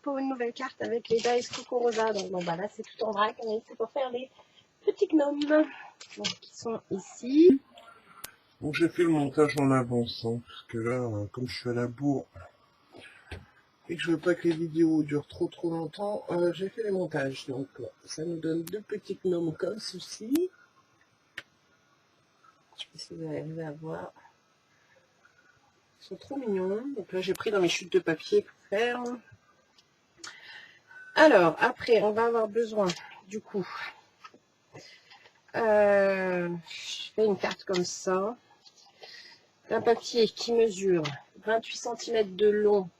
pour une nouvelle carte avec les dies Coco Rosa. Donc bon, bah là c'est tout en vrac, c'est pour faire les petits gnomes donc, qui sont ici. Donc j'ai fait le montage en avance, hein, parce que là, comme je suis à la bourre et que je veux pas que les vidéos durent trop longtemps, j'ai fait les montages. Donc ça nous donne deux petits gnomes comme ceci. Je sais pas si vous arrivez à voir. Ils sont trop mignons. Donc là j'ai pris dans mes chutes de papier pour faire. Alors après on va avoir besoin du coup. Je fais une carte comme ça. Un papier qui mesure 28 cm de long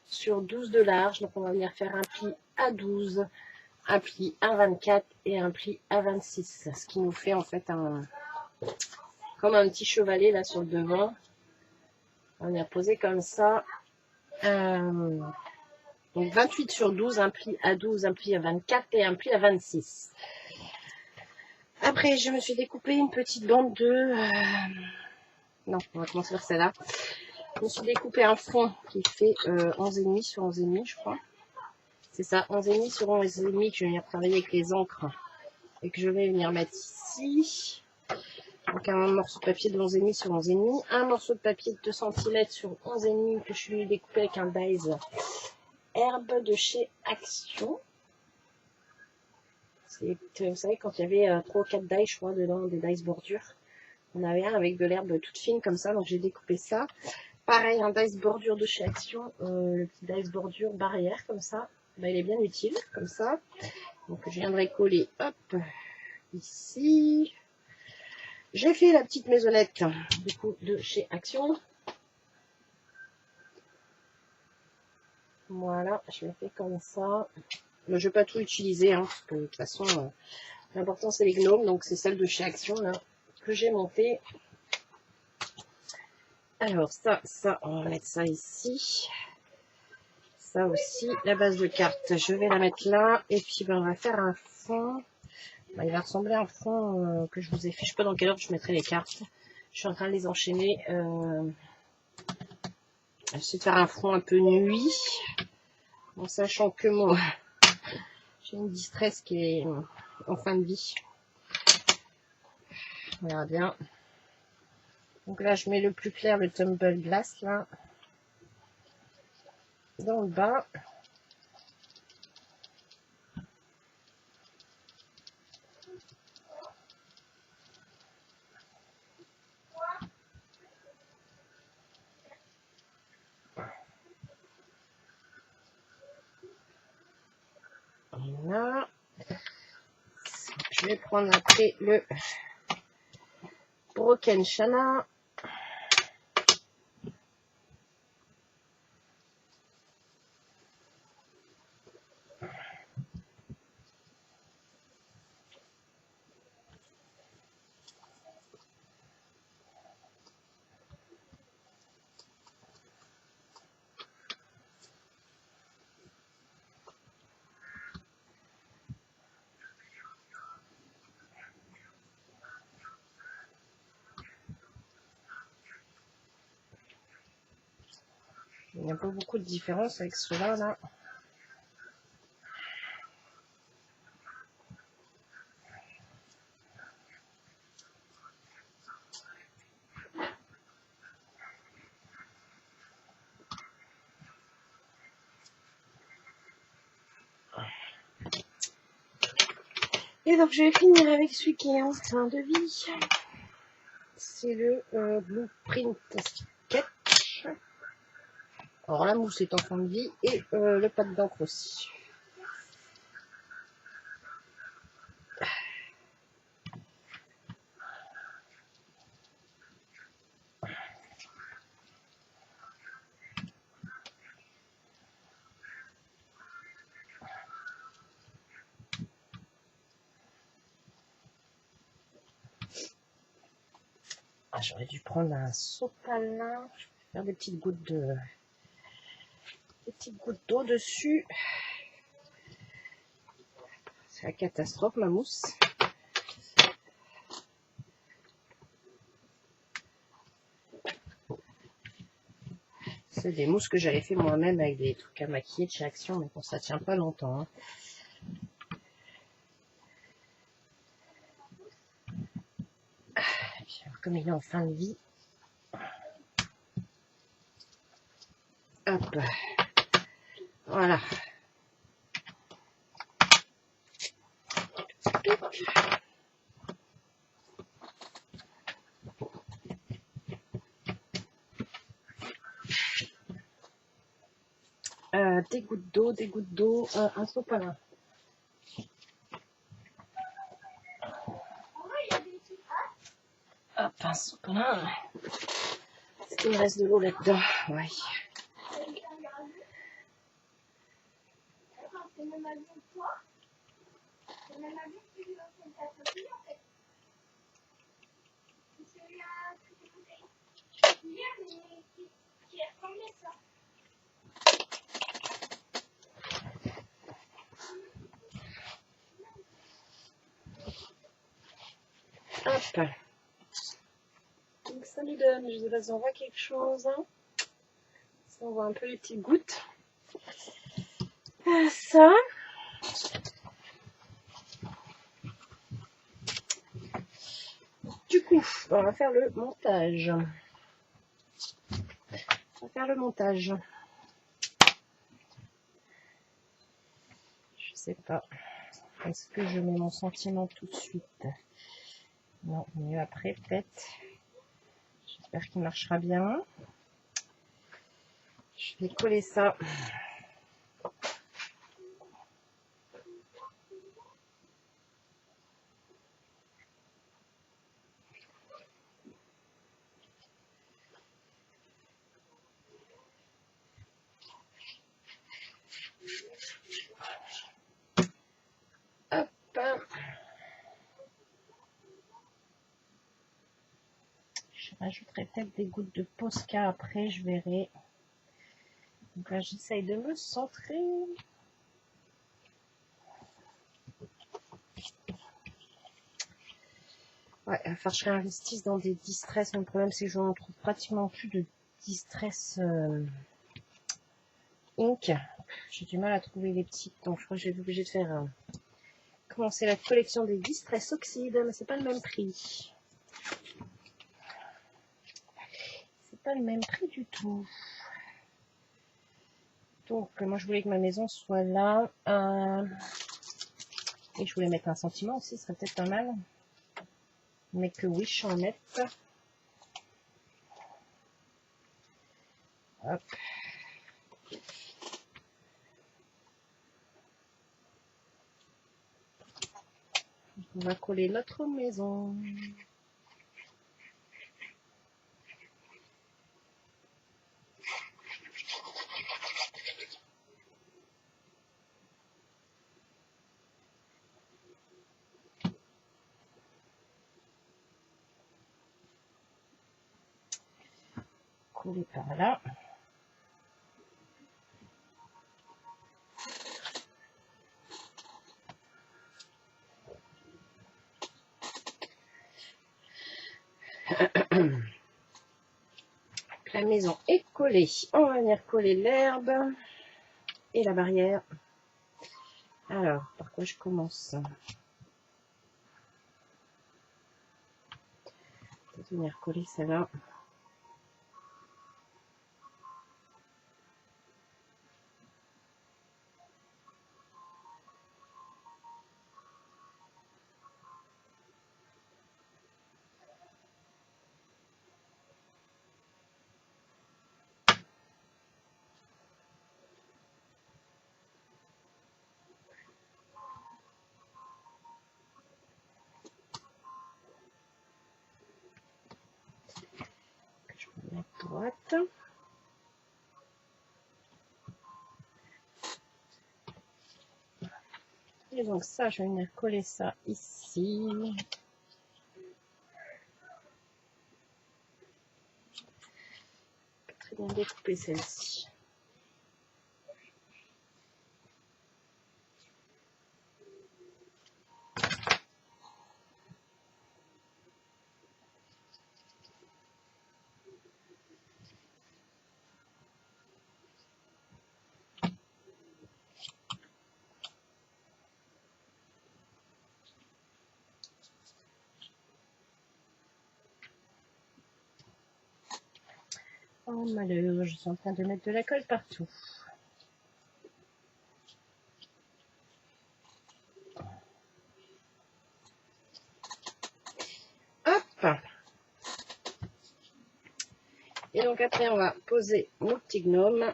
sur 12 de large. Donc on va venir faire un pli à 12, un pli à 24 et un pli à 26. Ce qui nous fait en fait comme un petit chevalet là sur le devant. On va venir poser comme ça. Donc 28 sur 12, un pli à 12, un pli à 24 et un pli à 26. Après je me suis découpé une petite bande de... Non, on va commencer par celle-là. Je me suis découpé un fond qui fait 11,5 sur 11,5 je crois. C'est ça, 11,5 sur 11,5 que je vais venir travailler avec les encres et que je vais venir mettre ici. Donc un morceau de papier de 11,5 sur 11,5. Un morceau de papier de 2 cm sur 11,5 que je suis découpé avec un dies herbe de chez Action. Vous savez, quand il y avait 3 ou 4 dies, je crois, dedans, des dies bordure. On avait un avec de l'herbe toute fine comme ça, donc j'ai découpé ça. Pareil, un dice bordure de chez Action, le petit dice bordure barrière comme ça, bah, il est bien utile comme ça. Donc je viendrai coller, hop, ici. J'ai fait la petite maisonnette du coup de chez Action. Voilà, je l'ai fait comme ça. Mais je ne vais pas tout utiliser, hein, parce que de toute façon, l'important c'est les gnomes, donc c'est celle de chez Action là que j'ai montée. Alors ça, on va mettre ça ici. Ça aussi, la base de carte, je vais la mettre là. Et puis, ben, on va faire un fond. Ben, il va ressembler à un fond que je vous ai fait. Je sais pas dans quelle ordre je mettrai les cartes. Je suis en train de les enchaîner. J'essaie de faire un fond un peu nuit. En sachant que moi, j'ai une distress qui est en fin de vie. On verra bien. Donc là, je mets le plus clair, le Tumble Glass, là. Dans le bas. Voilà. Je vais prendre après le Broken Chana. Il n'y a pas beaucoup de différence avec ceux-là, là. Et donc, je vais finir avec celui qui est en fin de vie. C'est le Blueprint Sketch. Alors, la mousse est en fin de vie et le pâte d'encre aussi. Ah, j'aurais dû prendre un sopalin. Je vais faire des petites gouttes d'eau dessus. C'est la catastrophe, ma mousse. C'est des mousses que j'avais fait moi-même avec des trucs à maquiller de chez Action, mais bon, ça tient pas longtemps. Hein. Comme il est en fin de vie. Hop. Voilà. Des gouttes d'eau, un sopalin. Hop, un sopalin. Est-ce qu'il me reste de l'eau là-dedans? Oui. Hop. Donc ça nous donne, je vous envoie quelque chose. Hein. Ça, on voit un peu les petites gouttes. Ça. Du coup, on va faire le montage. Je sais pas. Est-ce que je mets mon sentiment tout de suite? Non, mieux après peut-être. J'espère qu'il marchera bien. Je vais coller ça. Hop. Je rajouterai peut-être des gouttes de Posca après, je verrai. Donc là, j'essaye de me centrer. Ouais, il va falloir que je réinvestisse dans des distress. Le problème, c'est que je n'en trouve pratiquement plus de distress ink. J'ai du mal à trouver les petites, donc je crois que je vais être obligée de faire commencer la collection des distress oxyde, mais c'est pas le même prix. C'est pas le même prix du tout. Donc, moi, je voulais que ma maison soit là. Et je voulais mettre un sentiment aussi, ce serait peut-être pas mal. Mais que Wish en mette. Hop. On va coller notre maison. Coller par là. La maison est collée. On va venir coller l'herbe et la barrière. Alors, par quoi je commence? Je vais venir coller celle-là. Je vais mettre droite. Et donc ça, je vais venir coller ça ici. Très bien découper celle-ci. Oh malheur, je suis en train de mettre de la colle partout. Hop. Et donc après, on va poser nos petits gnomes.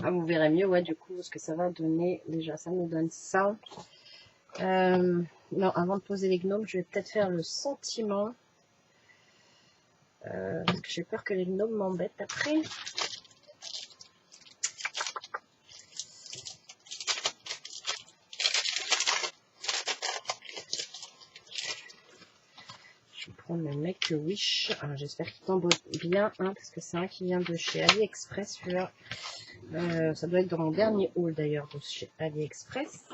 Ah, vous verrez mieux, ouais, du coup, ce que ça va donner. Déjà, ça me donne ça. Non, avant de poser les gnomes, je vais peut-être faire le sentiment. Parce que j'ai peur que les gnomes m'embêtent après. Je vais prendre le Make a Wish. J'espère qu'il tombe bien, hein, parce que c'est un qui vient de chez AliExpress, celui-là. Ça doit être dans mon dernier haul d'ailleurs de chez AliExpress.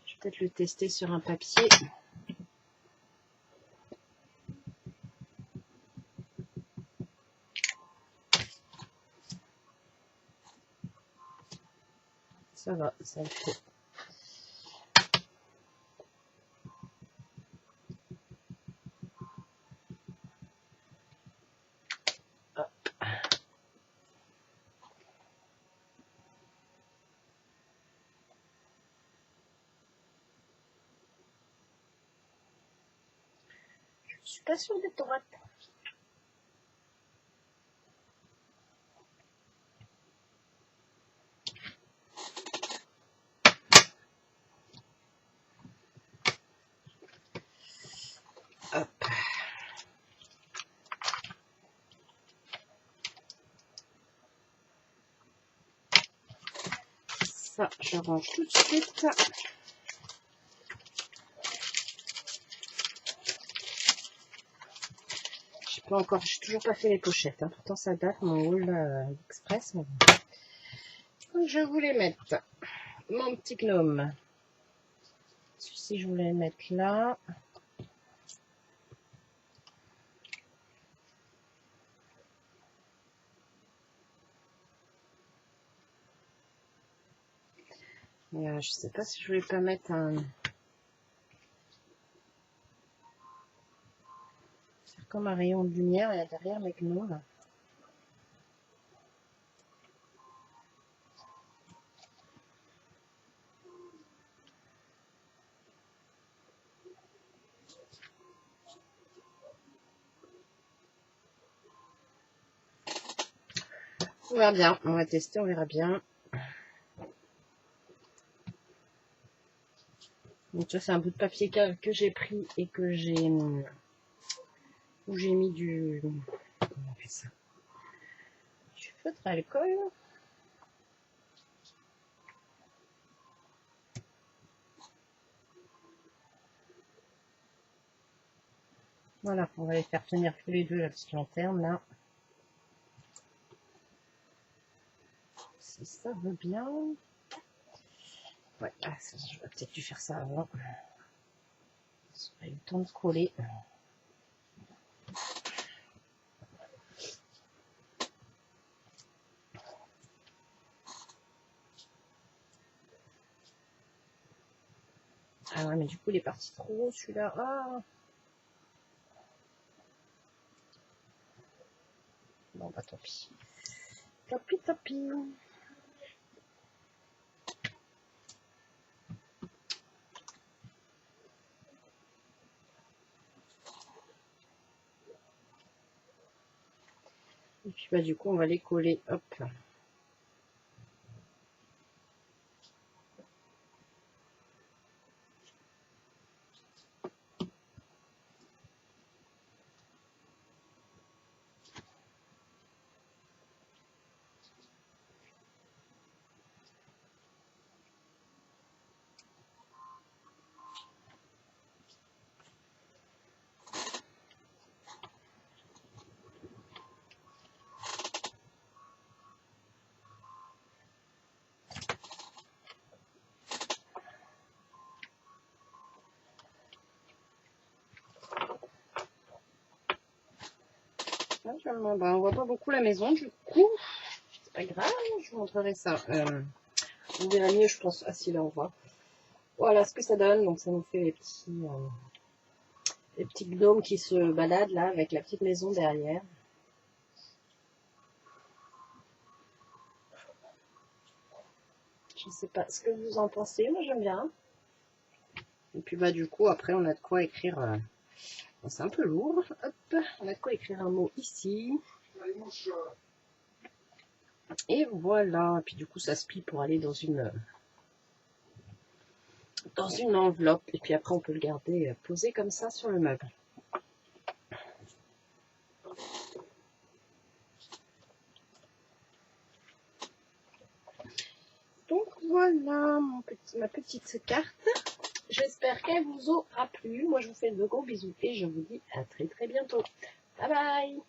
Je vais peut-être le tester sur un papier. Ça va, ça le fait. Hop. Je suis pas sûre d'être droite. Hop. Ça, je range tout de suite. J'ai toujours pas fait les pochettes. Hein. Pourtant, ça date mon haul express. Mais bon. Je voulais mettre mon petit gnome. Celui-ci, je voulais le mettre là. Et, je sais pas si je voulais pas mettre un... comme un rayon de lumière et derrière mes gnomes. On verra bien, on va tester, on verra bien. Donc ça c'est un bout de papier que j'ai pris et que j'ai... où j'ai mis du... comment on appelle ça? Du feutre à alcool. Voilà, on va les faire tenir tous les deux la petite lanterne là. Si ça veut bien. Ouais, j'aurais peut-être dû faire ça avant. Ça aurait eu le temps de coller. Ah ouais, mais du coup, il est parti trop haut celui-là. Ah. Bon, bah tant pis. Tant pis, tant pis. Et puis bah du coup, on va les coller. Hop. Bah, on voit pas beaucoup la maison du coup. C'est pas grave, je vous montrerai ça. Vous verrez mieux, je pense. Ah si, là on voit. Voilà ce que ça donne. Donc ça nous fait Les petits gnomes qui se baladent là avec la petite maison derrière. Je ne sais pas ce que vous en pensez, moi j'aime bien. Et puis bah du coup après on a de quoi écrire, bon, c'est un peu lourd, hop, on a de quoi écrire un mot ici. Et voilà, et puis du coup ça se plie pour aller dans une enveloppe. Et puis après on peut le garder posé comme ça sur le meuble. Donc voilà ma petite carte. J'espère qu'elle vous aura plu. Moi je vous fais de gros bisous et je vous dis à très très bientôt. Bye bye.